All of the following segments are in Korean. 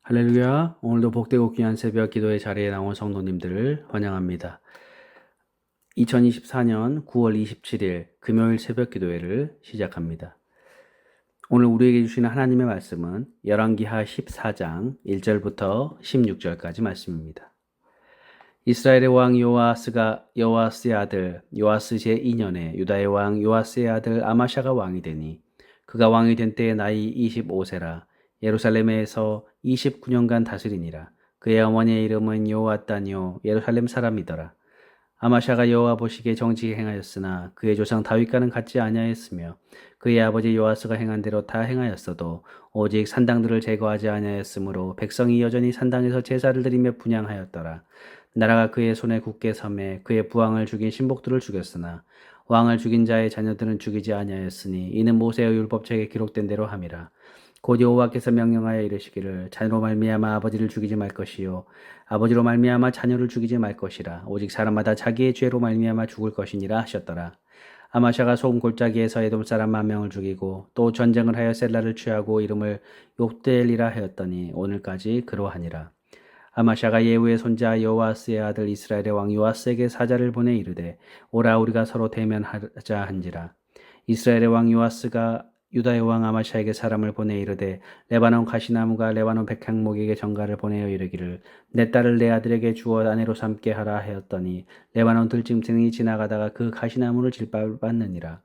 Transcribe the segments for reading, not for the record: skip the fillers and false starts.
할렐루야. 오늘도 복되고 귀한 새벽 기도의 자리에 나온 성도님들을 환영합니다. 2024년 9월 27일 금요일 새벽 기도회를 시작합니다. 오늘 우리에게 주시는 하나님의 말씀은 열왕기하 14장 1절부터 16절까지 말씀입니다. 이스라엘의 왕 요아스가 여호와스의 아들 요아스 제2년에 유다의 왕 요아스의 아들 아마샤가 왕이 되니 그가 왕이 된 때의 나이 25세라 예루살렘에서 29년간 다스리니라. 그의 어머니의 이름은 여호앗다니요 예루살렘 사람이더라. 아마샤가 여호와 보시기에 정직히 행하였으나 그의 조상 다윗과는 같지 아니하였으며 그의 아버지 요아스가 행한 대로 다 행하였어도 오직 산당들을 제거하지 아니하였으므로 백성이 여전히 산당에서 제사를 드리며 분향하였더라. 나라가 그의 손에 굳게 섬에 그의 부왕을 죽인 신복들을 죽였으나 왕을 죽인 자의 자녀들은 죽이지 아니하였으니 이는 모세의 율법책에 기록된 대로 함이라. 곧 여호와께서 명령하여 이르시기를 자녀로 말미암아 아버지를 죽이지 말 것이요 아버지로 말미암아 자녀를 죽이지 말 것이라. 오직 사람마다 자기의 죄로 말미암아 죽을 것이니라 하셨더라. 아마샤가 소금 골짜기에서 에돔 사람 10,000명을 죽이고 또 전쟁을 하여 셀라를 취하고 이름을 욕대엘이라 하였더니 오늘까지 그러하니라. 아마샤가 예후의 손자 여호아스의 아들 이스라엘의 왕 요아스에게 사자를 보내 이르되 오라 우리가 서로 대면하자 한지라. 이스라엘의 왕 요아스가 유다의 왕 아마샤에게 사람을 보내 이르되 레바논 가시나무가 레바논 백향목에게 전가를 보내어 이르기를 내 딸을 내 아들에게 주어 아내로 삼게 하라 하였더니 레바논 들짐승이 지나가다가 그 가시나무를 질밟았느니라.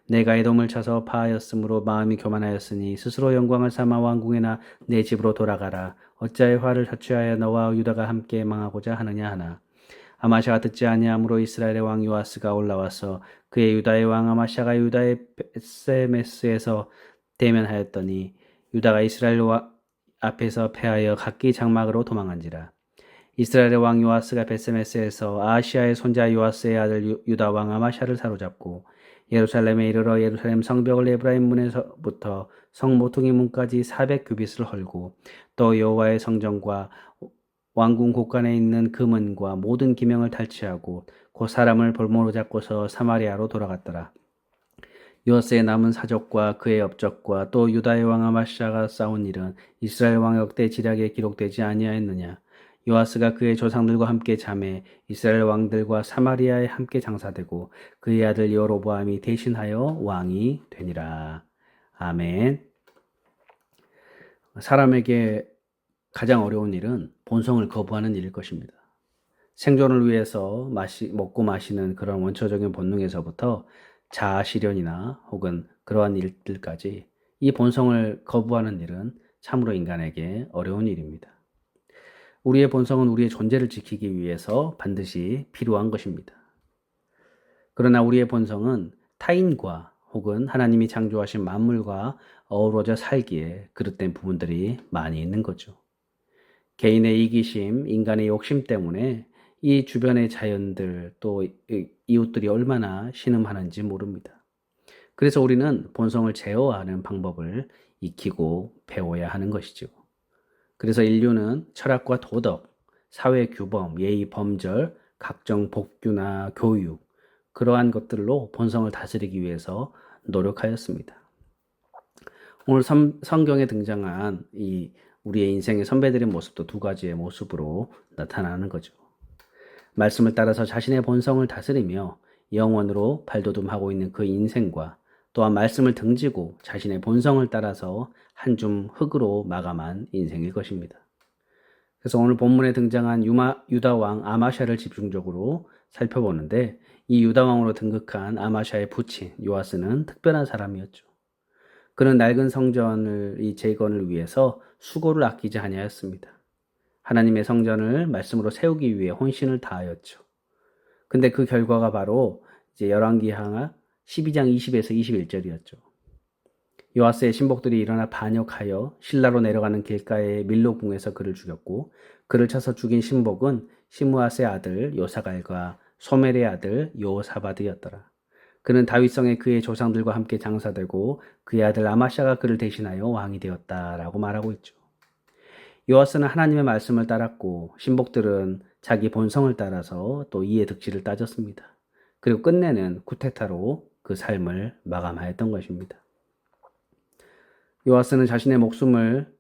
내가 에돔을 쳐서 파하였으므로 마음이 교만하였으니 스스로 영광을 삼아 왕궁에나 내 집으로 돌아가라. 어찌하여 화를 자초하여 너와 유다가 함께 망하고자 하느냐 하나. 아마샤가 듣지 아니하므로 이스라엘의 왕 요아스가 올라와서 그의 유다의 왕 아마샤가 유다의 베세메스에서 대면하였더니 유다가 이스라엘 앞에서 패하여 각기 장막으로 도망한지라. 이스라엘의 왕 요아스가 베세메스에서 아하시아의 손자 요아스의 아들 유다 왕 아마샤를 사로잡고 예루살렘에 이르러 예루살렘 성벽을 에브라임 문에서부터 성 모퉁이 문까지 400규빗을 헐고 또 여호와의 성전과 왕궁 곳간에 있는 금은과 모든 기명을 탈취하고 곧 사람을 볼모로 잡고서 사마리아로 돌아갔더라. 요아스의 남은 사적과 그의 업적과 또 유다의 왕 아마샤가 싸운 일은 이스라엘 왕 역대 지략에 기록되지 아니하였느냐. 요아스가 그의 조상들과 함께 잠에 이스라엘 왕들과 사마리아에 함께 장사되고 그의 아들 여로보암이 대신하여 왕이 되니라. 아멘. 사람에게 가장 어려운 일은 본성을 거부하는 일일 것입니다. 생존을 위해서 먹고 마시는 그런 원초적인 본능에서부터 자아 실현이나 혹은 그러한 일들까지 이 본성을 거부하는 일은 참으로 인간에게 어려운 일입니다. 우리의 본성은 우리의 존재를 지키기 위해서 반드시 필요한 것입니다. 그러나 우리의 본성은 타인과 혹은 하나님이 창조하신 만물과 어우러져 살기에 그릇된 부분들이 많이 있는 거죠. 개인의 이기심, 인간의 욕심 때문에 이 주변의 자연들 또 이웃들이 얼마나 신음하는지 모릅니다. 그래서 우리는 본성을 제어하는 방법을 익히고 배워야 하는 것이죠. 그래서 인류는 철학과 도덕, 사회 규범, 예의 범절, 각종 복규나 교육, 그러한 것들로 본성을 다스리기 위해서 노력하였습니다. 오늘 성경에 등장한 이 우리의 인생의 선배들의 모습도 두 가지의 모습으로 나타나는 거죠. 말씀을 따라서 자신의 본성을 다스리며 영원으로 발돋움하고 있는 그 인생과 또한 말씀을 등지고 자신의 본성을 따라서 한 줌 흙으로 마감한 인생일 것입니다. 그래서 오늘 본문에 등장한 유다 왕 아마샤를 집중적으로 살펴보는데 이 유다 왕으로 등극한 아마샤의 부친 요아스는 특별한 사람이었죠. 그는 낡은 성전을 이 재건을 위해서 수고를 아끼지 아니하였습니다. 하나님의 성전을 말씀으로 세우기 위해 혼신을 다하였죠. 근데 그 결과가 바로 이제 열왕기하 12장 20에서 21절이었죠. 요아스의 신복들이 일어나 반역하여 실라로 내려가는 길가의 밀로궁에서 그를 죽였고 그를 쳐서 죽인 신복은 시므아스의 아들 요사갈과 소멜의 아들 요사바드였더라. 그는 다윗성에 그의 조상들과 함께 장사되고 그의 아들 아마샤가 그를 대신하여 왕이 되었다라고 말하고 있죠. 요아스는 하나님의 말씀을 따랐고 신복들은 자기 본성을 따라서 또 이의 득실을 따졌습니다. 그리고 끝내는 쿠데타로 그 삶을 마감하였던 것입니다. 요아스는 자신의 목숨을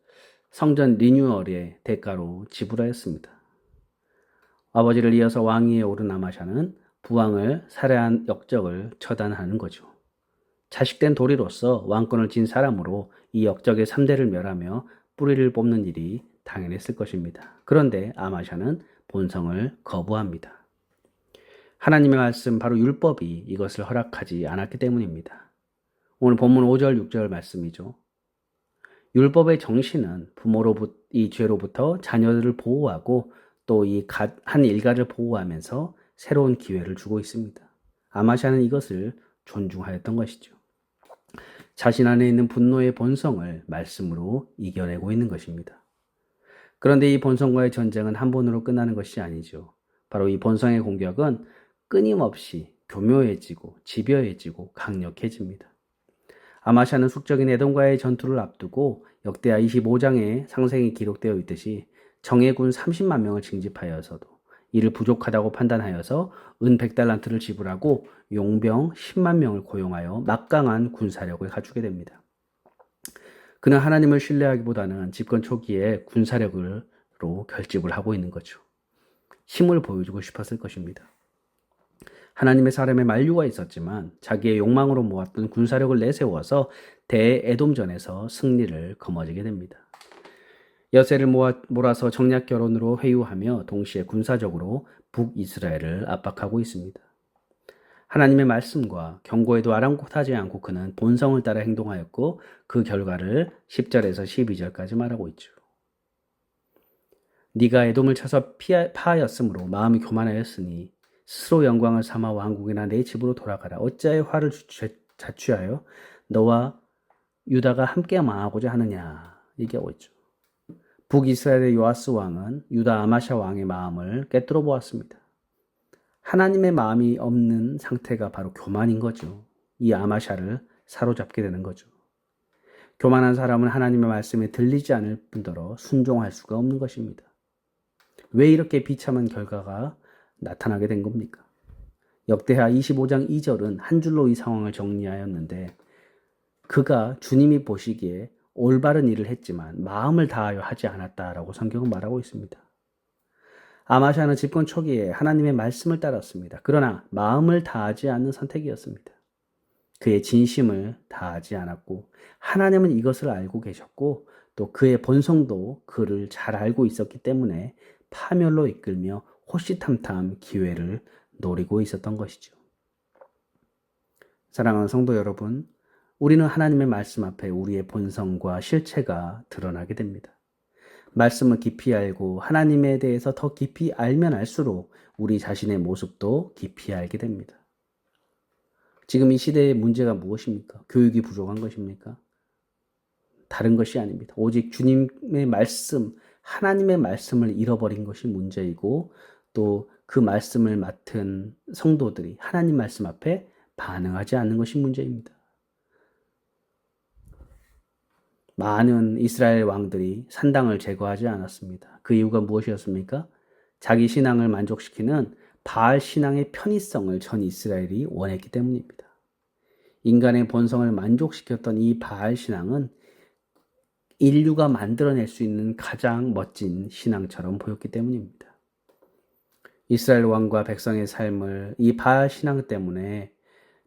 성전 리뉴얼의 대가로 지불하였습니다. 아버지를 이어서 왕위에 오른 아마샤는 부왕을 살해한 역적을 처단하는 거죠. 자식된 도리로서 왕권을 쥔 사람으로 이 역적의 3대를 멸하며 뿌리를 뽑는 일이 당연했을 것입니다. 그런데 아마샤는 본성을 거부합니다. 하나님의 말씀, 바로 율법이 이것을 허락하지 않았기 때문입니다. 오늘 본문 5절, 6절 말씀이죠. 율법의 정신은 부모로부터 이 죄로부터 자녀들을 보호하고 또 이 한 일가를 보호하면서 새로운 기회를 주고 있습니다. 아마샤는 이것을 존중하였던 것이죠. 자신 안에 있는 분노의 본성을 말씀으로 이겨내고 있는 것입니다. 그런데 이 본성과의 전쟁은 한 번으로 끝나는 것이 아니죠. 바로 이 본성의 공격은 끊임없이 교묘해지고 집요해지고 강력해집니다. 아마샤는 숙적인 에돔과의 전투를 앞두고 역대하 25장에 상생이 기록되어 있듯이 정예군 30만 명을 징집하여서도 이를 부족하다고 판단하여서 은 100달란트를 지불하고 용병 10만 명을 고용하여 막강한 군사력을 갖추게 됩니다. 그는 하나님을 신뢰하기보다는 집권 초기에 군사력으로 결집을 하고 있는 거죠. 힘을 보여주고 싶었을 것입니다. 하나님의 사람의 만류가 있었지만 자기의 욕망으로 모았던 군사력을 내세워서 대에돔전에서 승리를 거머쥐게 됩니다. 여세를 몰아서 정략 결혼으로 회유하며 동시에 군사적으로 북이스라엘을 압박하고 있습니다. 하나님의 말씀과 경고에도 아랑곳하지 않고 그는 본성을 따라 행동하였고 그 결과를 10절에서 12절까지 말하고 있죠. 네가 에돔을 쳐서 파하였으므로 마음이 교만하였으니 스스로 영광을 삼아 왕국이나 내 집으로 돌아가라. 어찌하여 화를 자취하여 너와 유다가 함께 망하고자 하느냐 얘기하고 있죠. 북이스라엘의 요아스 왕은 유다 아마샤 왕의 마음을 꿰뚫어 보았습니다. 하나님의 마음이 없는 상태가 바로 교만인 거죠. 이 아마샤를 사로잡게 되는 거죠. 교만한 사람은 하나님의 말씀에 들리지 않을 뿐더러 순종할 수가 없는 것입니다. 왜 이렇게 비참한 결과가 나타나게 된 겁니까? 역대하 25장 2절은 한 줄로 이 상황을 정리하였는데 그가 주님이 보시기에 올바른 일을 했지만 마음을 다하여 하지 않았다라고 성경은 말하고 있습니다. 아마샤는 집권 초기에 하나님의 말씀을 따랐습니다. 그러나 마음을 다하지 않는 선택이었습니다. 그의 진심을 다하지 않았고 하나님은 이것을 알고 계셨고 또 그의 본성도 그를 잘 알고 있었기 때문에 파멸로 이끌며 호시탐탐 기회를 노리고 있었던 것이죠. 사랑하는 성도 여러분, 우리는 하나님의 말씀 앞에 우리의 본성과 실체가 드러나게 됩니다. 말씀을 깊이 알고 하나님에 대해서 더 깊이 알면 알수록 우리 자신의 모습도 깊이 알게 됩니다. 지금 이 시대의 문제가 무엇입니까? 교육이 부족한 것입니까? 다른 것이 아닙니다. 오직 주님의 말씀, 하나님의 말씀을 잃어버린 것이 문제이고 또 그 말씀을 맡은 성도들이 하나님 말씀 앞에 반응하지 않는 것이 문제입니다. 많은 이스라엘 왕들이 산당을 제거하지 않았습니다. 그 이유가 무엇이었습니까? 자기 신앙을 만족시키는 바알 신앙의 편의성을 전 이스라엘이 원했기 때문입니다. 인간의 본성을 만족시켰던 이 바알 신앙은 인류가 만들어낼 수 있는 가장 멋진 신앙처럼 보였기 때문입니다. 이스라엘 왕과 백성의 삶을 이 바알 신앙 때문에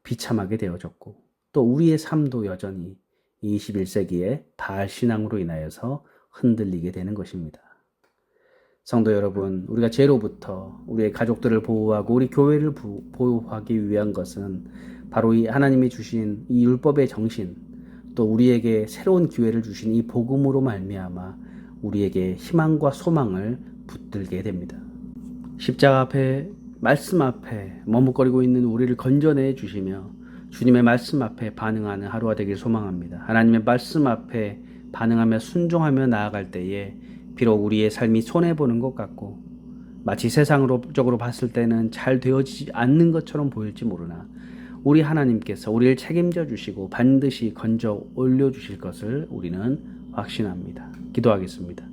비참하게 되어졌고 또 우리의 삶도 여전히 21세기의 바알 신앙으로 인하여서 흔들리게 되는 것입니다. 성도 여러분, 우리가 죄로부터 우리의 가족들을 보호하고 우리 교회를 보호하기 위한 것은 바로 이 하나님이 주신 이 율법의 정신, 또 우리에게 새로운 기회를 주신 이 복음으로 말미암아 우리에게 희망과 소망을 붙들게 됩니다. 십자가 앞에, 말씀 앞에 머뭇거리고 있는 우리를 건져내 주시며 주님의 말씀 앞에 반응하는 하루가 되길 소망합니다. 하나님의 말씀 앞에 반응하며 순종하며 나아갈 때에 비록 우리의 삶이 손해보는 것 같고 마치 세상적으로 봤을 때는 잘 되어지지 않는 것처럼 보일지 모르나 우리 하나님께서 우리를 책임져 주시고 반드시 건져 올려주실 것을 우리는 확신합니다. 기도하겠습니다.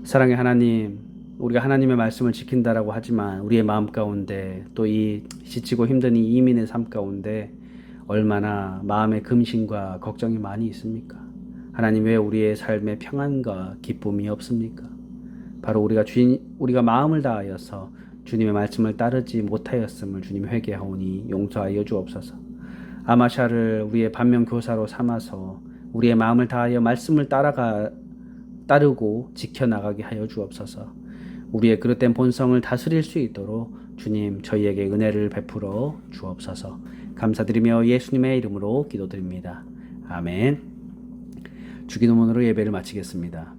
사랑의 하나님, 우리가 하나님의 말씀을 지킨다라고 하지만 우리의 마음 가운데 또 이 지치고 힘든 이 이민의 삶 가운데 얼마나 마음의 금심과 걱정이 많이 있습니까? 하나님, 왜 우리의 삶에 평안과 기쁨이 없습니까? 바로 우리가 마음을 다하여서 주님의 말씀을 따르지 못하였음을 주님 회개하오니 용서하여 주옵소서. 아마샤를 우리의 반면교사로 삼아서 우리의 마음을 다하여 말씀을 따르고 지켜나가게 하여 주옵소서. 우리의 그릇된 본성을 다스릴 수 있도록 주님 저희에게 은혜를 베풀어 주옵소서. 감사드리며 예수님의 이름으로 기도드립니다. 아멘. 주기도문으로 예배를 마치겠습니다.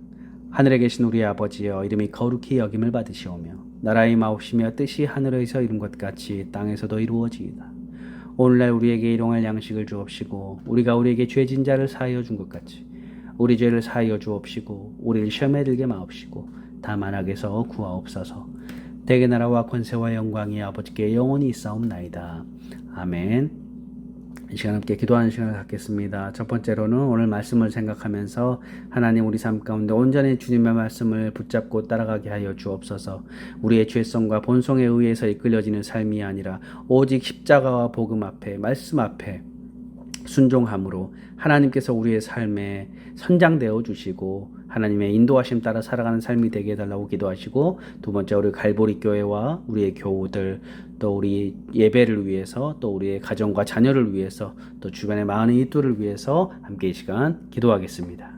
하늘에 계신 우리 아버지여, 이름이 거룩히 여김을 받으시오며 나라의 마옵시며 뜻이 하늘에서 이룬 것 같이 땅에서도 이루어지이다. 오늘날 우리에게 일용할 양식을 주옵시고 우리가 우리에게 죄진 자를 사하여 준 것 같이 우리 죄를 사하여 주옵시고 우리를 시험에 들게 마옵시고 다만 악에서 구하옵소서. 대개 나라와 권세와 영광이 아버지께 영원히 있사옵나이다. 아멘. 이 시간 함께 기도하는 시간을 갖겠습니다. 첫 번째로는 오늘 말씀을 생각하면서 하나님, 우리 삶 가운데 온전히 주님의 말씀을 붙잡고 따라가게 하여 주옵소서. 우리의 죄성과 본성에 의해서 이끌려지는 삶이 아니라 오직 십자가와 복음 앞에, 말씀 앞에 순종함으로 하나님께서 우리의 삶에 선장되어 주시고 하나님의 인도하심 따라 살아가는 삶이 되게 해달라고 기도하시고, 두 번째, 우리 갈보리 교회와 우리의 교우들, 또 우리 예배를 위해서, 또 우리의 가정과 자녀를 위해서, 또 주변의 많은 이들을 위해서 함께 이 시간 기도하겠습니다.